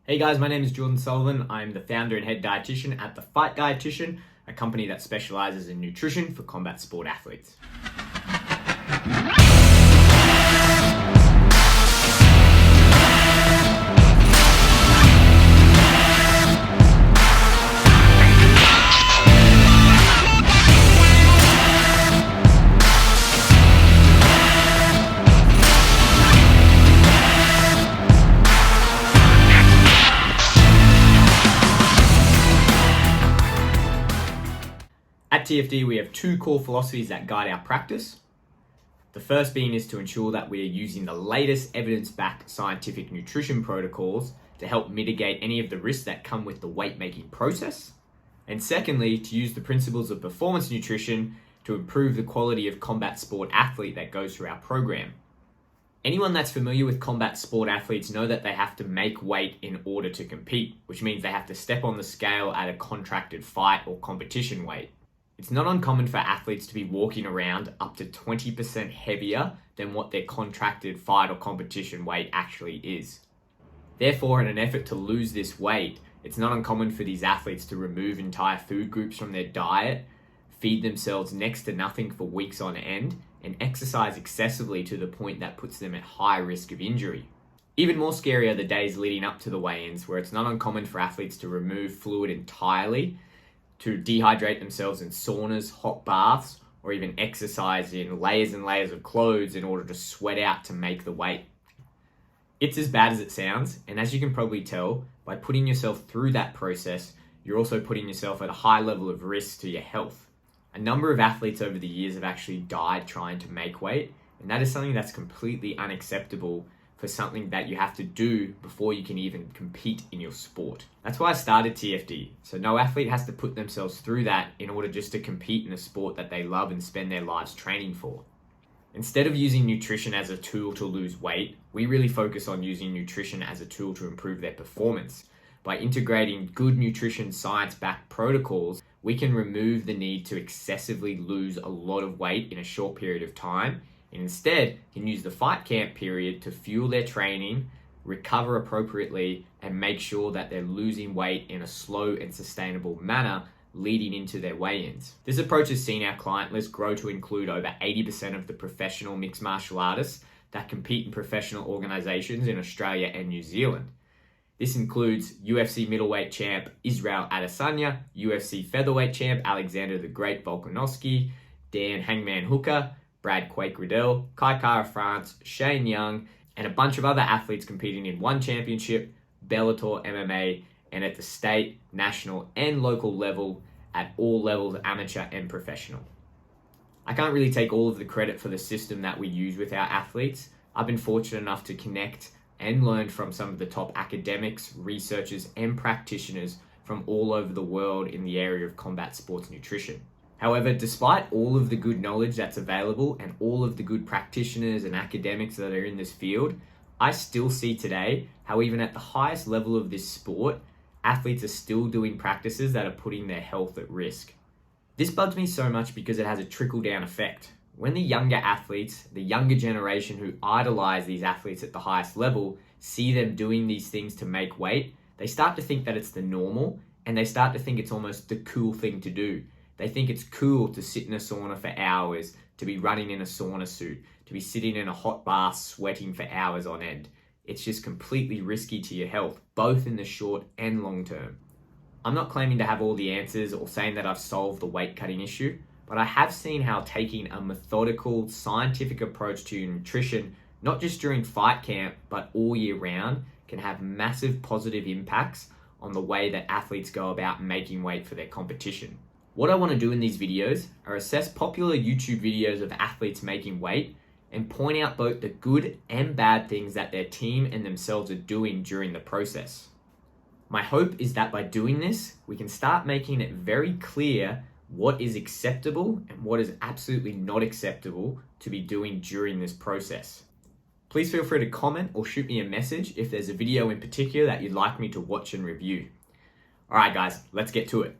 Hey guys, my name is Jordan Sullivan. I'm the founder and head dietitian at The Fight Dietitian, a company that specializes in nutrition for combat sport athletes. At TFD, we have two core philosophies that guide our practice. The first being is to ensure that we are using the latest evidence-backed scientific nutrition protocols to help mitigate any of the risks that come with the weight-making process. And secondly, to use the principles of performance nutrition to improve the quality of combat sport athlete that goes through our program. Anyone that's familiar with combat sport athletes know that they have to make weight in order to compete, which means they have to step on the scale at a contracted fight or competition weight. It's not uncommon for athletes to be walking around up to 20% heavier than what their contracted fight or competition weight actually is. Therefore, in an effort to lose this weight, it's not uncommon for these athletes to remove entire food groups from their diet, feed themselves next to nothing for weeks on end, and exercise excessively to the point that puts them at high risk of injury. Even more scary are the days leading up to the weigh-ins, where it's not uncommon for athletes to remove fluid entirely, to dehydrate themselves in saunas, hot baths, or even exercise in layers and layers of clothes in order to sweat out to make the weight. It's as bad as it sounds, and as you can probably tell, by putting yourself through that process, you're also putting yourself at a high level of risk to your health. A number of athletes over the years have actually died trying to make weight, and that is something that's completely unacceptable for something that you have to do before you can even compete in your sport. That's why I started TFD. So no athlete has to put themselves through that in order just to compete in a sport that they love and spend their lives training for. Instead of using nutrition as a tool to lose weight, we really focus on using nutrition as a tool to improve their performance. By integrating good nutrition science-backed protocols, we can remove the need to excessively lose a lot of weight in a short period of time, and instead can use the fight camp period to fuel their training, recover appropriately, and make sure that they're losing weight in a slow and sustainable manner leading into their weigh-ins. This approach has seen our client list grow to include over 80% of the professional mixed martial artists that compete in professional organizations in Australia and New Zealand. This includes UFC middleweight champ Israel Adesanya, UFC featherweight champ Alexander the Great Volkanovski, Dan Hangman Hooker, Brad Quake Riddell, Kai Kara France, Shane Young, and a bunch of other athletes competing in One Championship, Bellator MMA, and at the state, national, and local level at all levels, amateur and professional. I can't really take all of the credit for the system that we use with our athletes. I've been fortunate enough to connect and learn from some of the top academics, researchers, and practitioners from all over the world in the area of combat sports nutrition. However, despite all of the good knowledge that's available and all of the good practitioners and academics that are in this field, I still see today how even at the highest level of this sport, athletes are still doing practices that are putting their health at risk. This bugs me so much because it has a trickle-down effect. When the younger athletes, the younger generation who idolize these athletes at the highest level, see them doing these things to make weight, they start to think that it's the normal, and they start to think it's almost the cool thing to do. They think it's cool to sit in a sauna for hours, to be running in a sauna suit, to be sitting in a hot bath sweating for hours on end. It's just completely risky to your health, both in the short and long term. I'm not claiming to have all the answers or saying that I've solved the weight cutting issue, but I have seen how taking a methodical, scientific approach to nutrition, not just during fight camp, but all year round, can have massive positive impacts on the way that athletes go about making weight for their competition. What I want to do in these videos are assess popular YouTube videos of athletes making weight and point out both the good and bad things that their team and themselves are doing during the process. My hope is that by doing this, we can start making it very clear what is acceptable and what is absolutely not acceptable to be doing during this process. Please feel free to comment or shoot me a message if there's a video in particular that you'd like me to watch and review. All right, guys, let's get to it.